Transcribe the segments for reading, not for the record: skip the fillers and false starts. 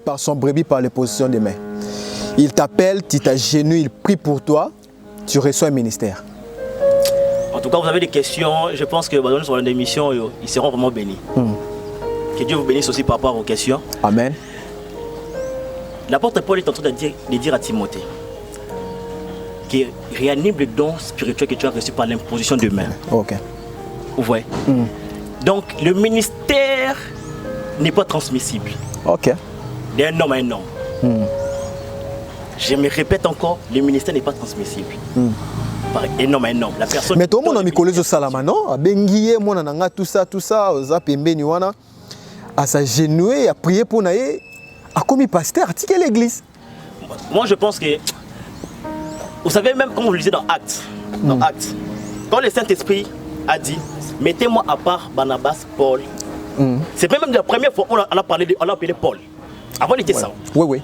par son brebis par les positions des mains. Il t'appelle, tu t'agenouilles, il prie pour toi, tu reçois un ministère. En tout cas, vous avez des questions, je pense que sur l'émission, ils seront vraiment bénis. Que Dieu vous bénisse aussi par rapport à vos questions. Amen. L'apôtre Paul est en train de dire à Timothée qu'il réanime le don spirituel que tu as reçu par l'imposition de main. Ok. Vous voyez. Donc, le ministère n'est pas transmissible. Ok. D'un homme à un homme. Je me répète encore, le ministère n'est pas transmissible. Par un homme à un homme. La personne. Mais tout le monde a mis collé au salama, non? A bengié, mon ananga, tout ça, aux pembeni wana, à s'agenouiller, à prier pour naïe, à commis pasteur, à tirer l'église. Moi, je pense que, vous savez, même comme vous le disiez dans Actes, quand le Saint-Esprit a dit, mettez-moi à part Barnabas, Paul. C'est même la première fois qu'on a parlé on a appelé Paul. Avant, il était ça. Oui.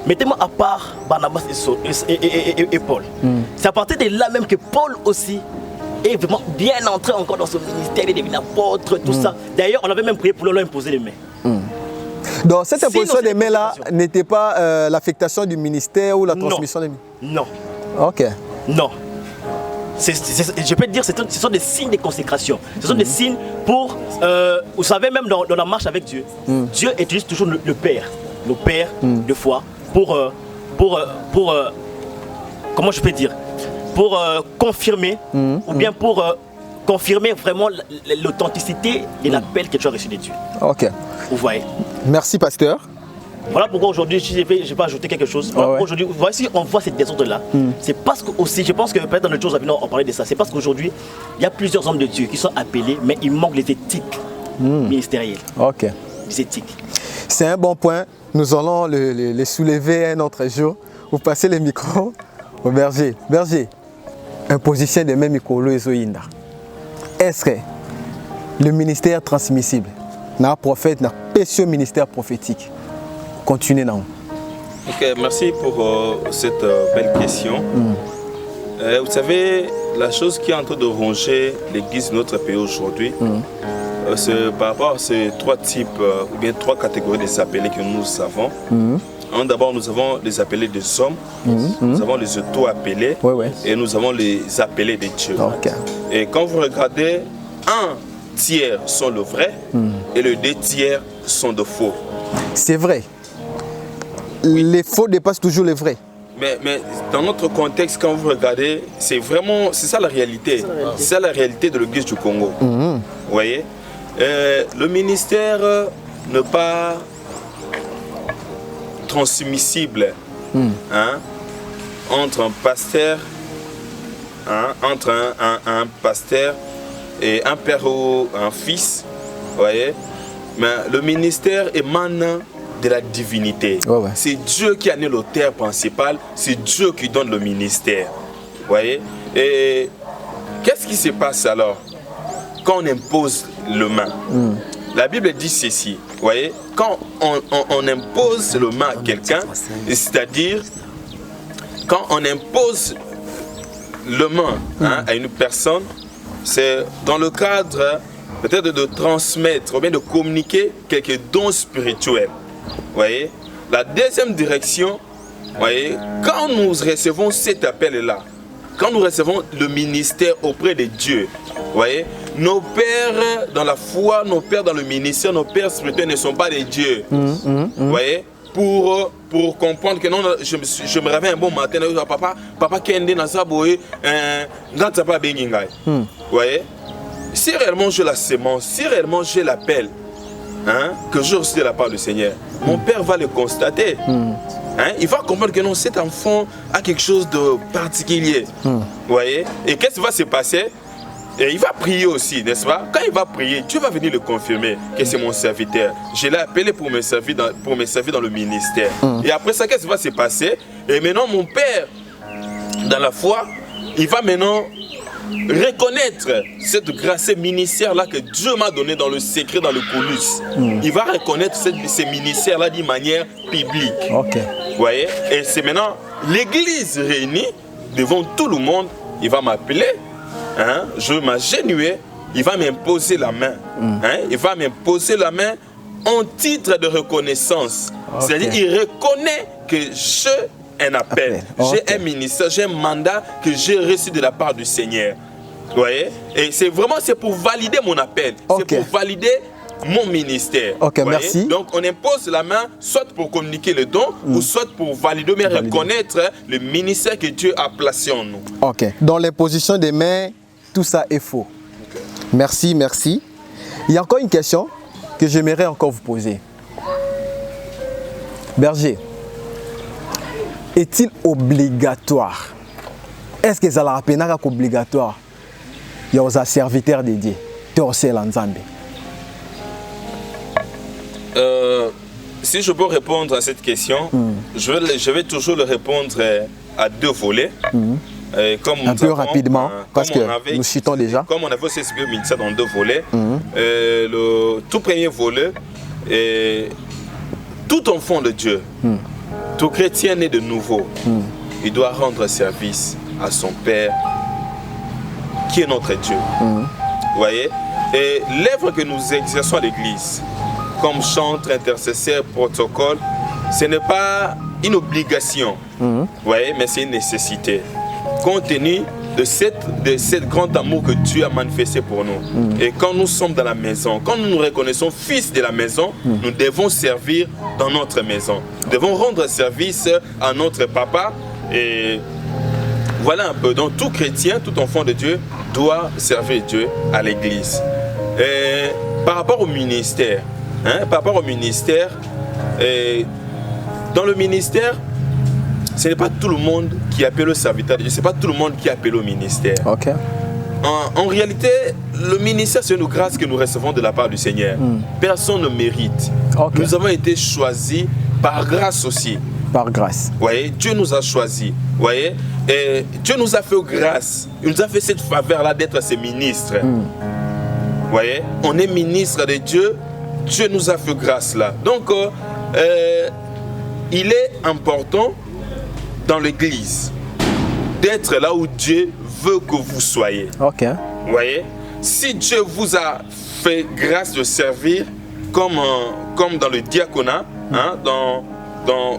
Mettez-moi à part Barnabas et Paul. C'est à partir de là même que Paul aussi est vraiment bien entré encore dans son ministère, il est devenu apôtre, tout ça. D'ailleurs, on avait même prié pour leur imposer les mains. Donc cette imposition des mains-là n'était pas l'affectation du ministère ou la transmission des mains? Non. Ok. Non. Je peux te dire, ce sont des signes de consécration. Ce sont des signes pour, vous savez, même dans la marche avec Dieu, Dieu utilise toujours le Père de foi pour comment je peux dire, pour confirmer ou bien pour confirmer vraiment l'authenticité de l'appel que tu as reçu de Dieu. Ok. Vous voyez. Merci, pasteur. Voilà pourquoi aujourd'hui, je vais ajouter quelque chose. Aujourd'hui, voici, on voit cette désordre-là. C'est parce que aussi, je pense que peut-être dans le jour on parlait de ça. C'est parce qu'aujourd'hui, il y a plusieurs hommes de Dieu qui sont appelés, mais il manque les éthiques ministérielles. Ok. Les éthiques. C'est un bon point. Nous allons les soulever un autre jour. Vous passez le micro au berger. Berger, imposition de même micro Zoïnda. Est-ce que le ministère transmissible, n'a prophète, n'a péché ministère prophétique? Continuez non. Ok, merci pour cette belle question. Vous savez, la chose qui est en train de ronger l'église de notre pays aujourd'hui, c'est par rapport à ces trois types, ou bien trois catégories des appelés que nous avons. D'abord, nous avons les appelés des hommes, nous avons les auto-appelés et nous avons les appelés des dieux. Et quand vous regardez, un tiers sont le vrai et les deux tiers sont de faux. C'est vrai. Les faux dépassent toujours les vrais. Mais dans notre contexte, quand vous regardez, c'est ça la réalité. C'est ça la réalité de l'église du Congo. Vous voyez, le ministère n'est pas transmissible entre un pasteur, entre un pasteur et un père ou un fils. Vous voyez, mais le ministère émane de la divinité. C'est Dieu qui a né l'auteur principal, c'est Dieu qui donne le ministère. Vous voyez? Et qu'est-ce qui se passe alors quand on impose le main? La Bible dit ceci, vous voyez? Quand on impose le main à quelqu'un, c'est-à-dire quand on impose le main à une personne, c'est dans le cadre peut-être de transmettre ou bien de communiquer quelques dons spirituels. Voyez, la deuxième direction, voyez, quand nous recevons cet appel-là, quand nous recevons le ministère auprès de Dieu, voyez, nos pères dans la foi, nos pères dans le ministère, nos pères spirituels ne sont pas des dieux. Voyez, pour comprendre que non, je me réveille un bon matin, papa Kende Nasaboye, Gatsapa Bengingai. Voyez, si réellement j'ai la sémence, si réellement j'ai l'appel, que j'ai reçu de la part du Seigneur, mon père va le constater. Il va comprendre que non, cet enfant a quelque chose de particulier. Voyez? Et qu'est-ce qui va se passer? Et il va prier aussi, n'est-ce pas? Quand il va prier, Dieu va venir le confirmer que c'est mon serviteur. Je l'ai appelé pour me servir dans le ministère. Et après ça, qu'est-ce qui va se passer? Et maintenant, mon père, dans la foi, il va maintenant reconnaître cette grâce ministère-là que Dieu m'a donné dans le secret, dans le coulisses. Il va reconnaître ces ministères-là d'une manière publique. Vous voyez? Et c'est maintenant l'église réunie devant tout le monde. Il va m'appeler, je vais m'agenouiller, il va m'imposer la main. Il va m'imposer la main en titre de reconnaissance. Ok. C'est-à-dire, il reconnaît que j'ai un appel, Ok. j'ai un ministère, j'ai un mandat que j'ai reçu de la part du Seigneur. Vous voyez? Et c'est pour valider mon appel, Ok. c'est pour valider mon ministère. Ok, Vous voyez? merci. Donc on impose la main soit pour communiquer le don ou soit pour valider, mais reconnaître le ministère que Dieu a placé en nous. Ok. Dans l'imposition des mains, tout ça est faux. Merci, merci. Il y a encore une question que j'aimerais encore vous poser. Berger, est-il obligatoire? Est-ce que ça la peine obligatoire? Il y a un serviteur dédié. Si je peux répondre à cette question, je vais toujours le répondre à deux volets. Comme Un peu rapidement, parce que nous citons déjà. Comme on avait aussi expliqué le ministère dans deux volets, le tout premier volet est tout enfant de Dieu, tout chrétien né de nouveau, il doit rendre service à son Père, qui est notre Dieu. Vous voyez? Et l'œuvre que nous exerçons à l'Église, comme chantre, intercesseur, protocole, ce n'est pas une obligation, vous voyez, mais c'est une nécessité. Compte tenu de cette grand amour que Dieu a manifesté pour nous. Et quand nous sommes dans la maison, quand nous nous reconnaissons fils de la maison, nous devons servir dans notre maison. Nous devons rendre service à notre papa. Et voilà un peu. Donc tout chrétien, tout enfant de Dieu doit servir Dieu à l'église. Par rapport au ministère, dans le ministère, ce n'est pas tout le monde qui appelle au serviteur de Dieu, ce n'est pas tout le monde qui appelle au ministère. Ok. En réalité, le ministère, c'est une grâce que nous recevons de la part du Seigneur. Personne ne mérite. Ok. Nous avons été choisis par grâce aussi. Par grâce. Vous voyez, Dieu nous a choisis. Vous voyez, et Dieu nous a fait grâce. Il nous a fait cette faveur-là d'être ses ministres. Vous voyez, on est ministre de Dieu. Dieu nous a fait grâce là. Donc, il est important dans l'église d'être là où Dieu veut que vous soyez. Ok. Vous voyez, si Dieu vous a fait grâce de servir comme dans le diaconat, dans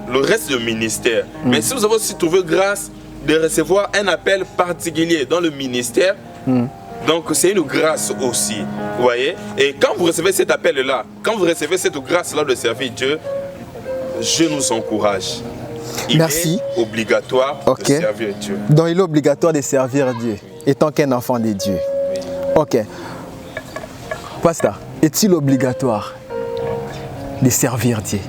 le reste du ministère, mais si vous avez aussi trouvé grâce de recevoir un appel particulier dans le ministère, donc c'est une grâce aussi. Vous voyez, et quand vous recevez cet appel-là, quand vous recevez cette grâce-là de servir Dieu, je nous encourage. Il est obligatoire de servir Dieu. Donc il est obligatoire de servir Dieu, étant qu'un enfant de Dieu. Ok. Pasteur, est-il obligatoire de servir Dieu?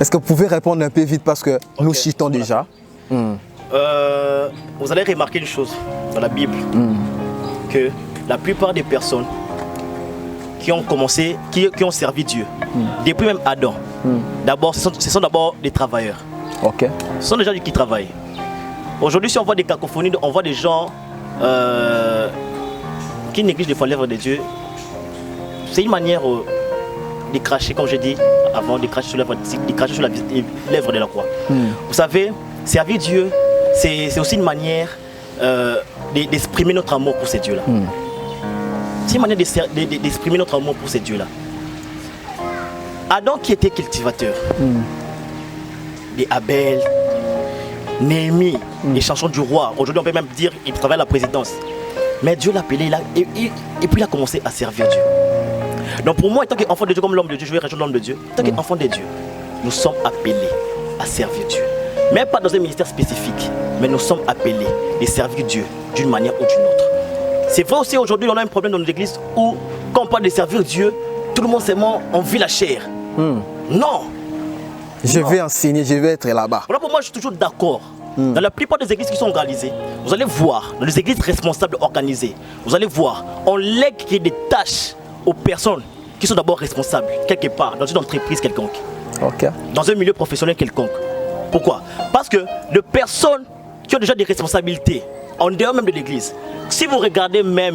Est-ce que vous pouvez répondre un peu vite parce que nous chitons déjà? Vous allez remarquer une chose dans la Bible, que la plupart des personnes qui ont commencé, qui ont servi Dieu, depuis même Adam, d'abord, ce sont d'abord des travailleurs. Ok. Ce sont des gens qui travaillent. Aujourd'hui, si on voit des cacophonies, on voit des gens qui négligent des fois l'œuvre de Dieu. C'est une manière de cracher, comme je dis avant, de cracher sur l'œuvre de la croix. Vous savez, servir Dieu, c'est aussi une manière d'exprimer notre amour pour ces dieux-là. C'est une manière d'exprimer notre amour pour ces dieux-là. Adam qui était cultivateur, des Abel, Néhémie, les chansons du roi. Aujourd'hui, on peut même dire qu'il travaille à la présidence. Mais Dieu l'a appelé et puis il a commencé à servir Dieu. Donc pour moi, en tant qu'enfant de Dieu, comme l'homme de Dieu, je vais rejoindre l'homme de Dieu. En tant qu'enfant de Dieu, nous sommes appelés à servir Dieu. Même pas dans un ministère spécifique, mais nous sommes appelés à servir Dieu d'une manière ou d'une autre. C'est vrai aussi aujourd'hui, on a un problème dans nos églises où, quand on parle de servir Dieu, tout le monde seulement on vit la chair. Non. Je vais enseigner, je vais être là-bas. Voilà, pour moi, je suis toujours d'accord. Dans la plupart des églises qui sont organisées, vous allez voir, dans les églises responsables organisées, vous allez voir, on lègue des tâches aux personnes qui sont d'abord responsables, quelque part, dans une entreprise quelconque, dans un milieu professionnel quelconque. Pourquoi? Parce que de personnes qui ont déjà des responsabilités, en dehors même de l'église, si vous regardez même,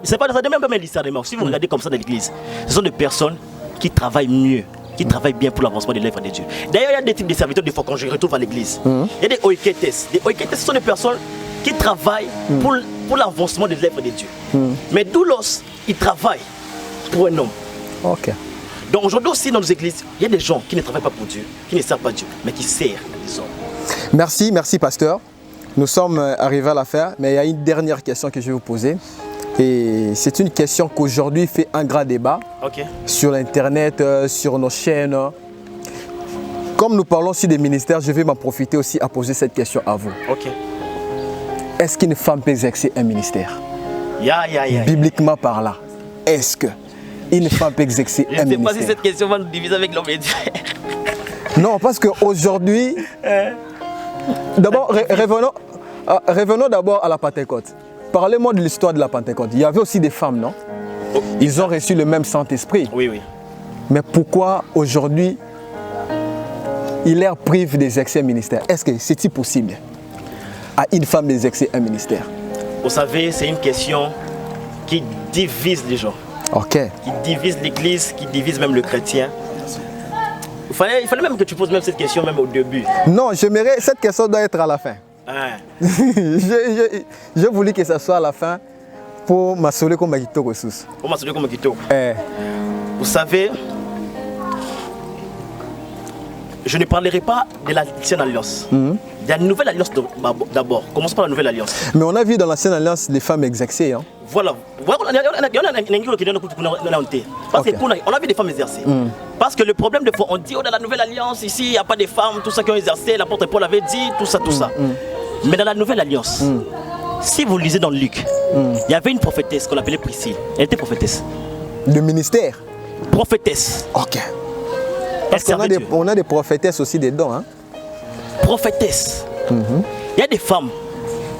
c'est pas même un discernement, si vous regardez comme ça dans l'église, ce sont des personnes qui travaillent mieux, qui travaillent bien pour l'avancement de l'œuvre de Dieu. D'ailleurs, il y a des types de serviteurs, des fois, quand je retrouve à l'église. Il y a des oiketes. Des oiketes, ce sont des personnes qui travaillent pour l'avancement de l'œuvre de Dieu. Mais doulos, ils travaillent pour un homme. Donc aujourd'hui aussi dans nos églises, il y a des gens qui ne travaillent pas pour Dieu, qui ne servent pas Dieu, mais qui servent les hommes. Merci, merci pasteur. Nous sommes arrivés à la fin, mais il y a une dernière question que je vais vous poser. Et c'est une question qu'aujourd'hui fait un grand débat sur l'internet, sur nos chaînes. Comme nous parlons aussi des ministères, je vais m'en profiter aussi à poser cette question à vous. Est-ce qu'une femme peut exercer un ministère? Bibliquement parlant, est-ce qu'une femme peut exercer un ministère? Je ne sais pas si cette question va nous diviser avec l'homme et Dieu. Non, parce qu'aujourd'hui, d'abord, revenons d'abord à la Pentecôte. Parlez-moi de l'histoire de la Pentecôte. Il y avait aussi des femmes, non? Ils ont reçu le même Saint-Esprit. Oui, oui. Mais pourquoi aujourd'hui, il leur prive d'exercer un ministère? Est-ce que c'est-il possible à une femme d'exercer un ministère? Vous savez, c'est une question qui divise les gens. Ok. Qui divise l'Église, qui divise même le chrétien. Il fallait même que tu poses même cette question même au début. Non, j'aimerais, cette question doit être à la fin. Je voulais que ça soit à la fin pour m'assurer comme Magito ressources. Pour m'assurer comme Magito. Vous savez, je ne parlerai pas de l'ancienne alliance. Il y a une nouvelle alliance d'abord. Commençons par la nouvelle alliance. Mais on a vu dans l'ancienne alliance les femmes exercées. Hein? Voilà. Parce qu'on a vu des femmes exercer. Parce que le problème de fois, on dit, oh, dans la nouvelle alliance, ici, il n'y a pas de femmes, tout ça qui ont exercé, l'apôtre Paul avait dit, tout ça, tout ça. Mais dans la nouvelle alliance, si vous lisez dans Luc, il y avait une prophétesse qu'on appelait Priscille. Elle était prophétesse. Le ministère? Prophétesse. Ok. Parce qu'on a des prophétesses aussi dedans. Hein? Prophétesse. Il y a des femmes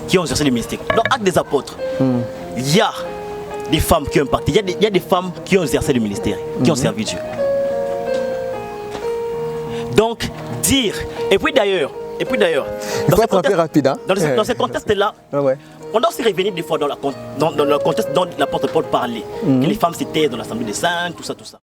qui ont exercé le ministère. Dans Actes des Apôtres, il y a des femmes qui ont impacté. Il y a des femmes qui ont exercé le ministère, qui ont servi Dieu. Donc, dire. Et puis d'ailleurs, il faut être un peu rapide. Hein? Dans ce contexte-là, on doit aussi revenir des fois dans le contexte dont l'apôtre Paul parlait. Que les femmes s'étaient dans l'Assemblée des Saints, tout ça, tout ça.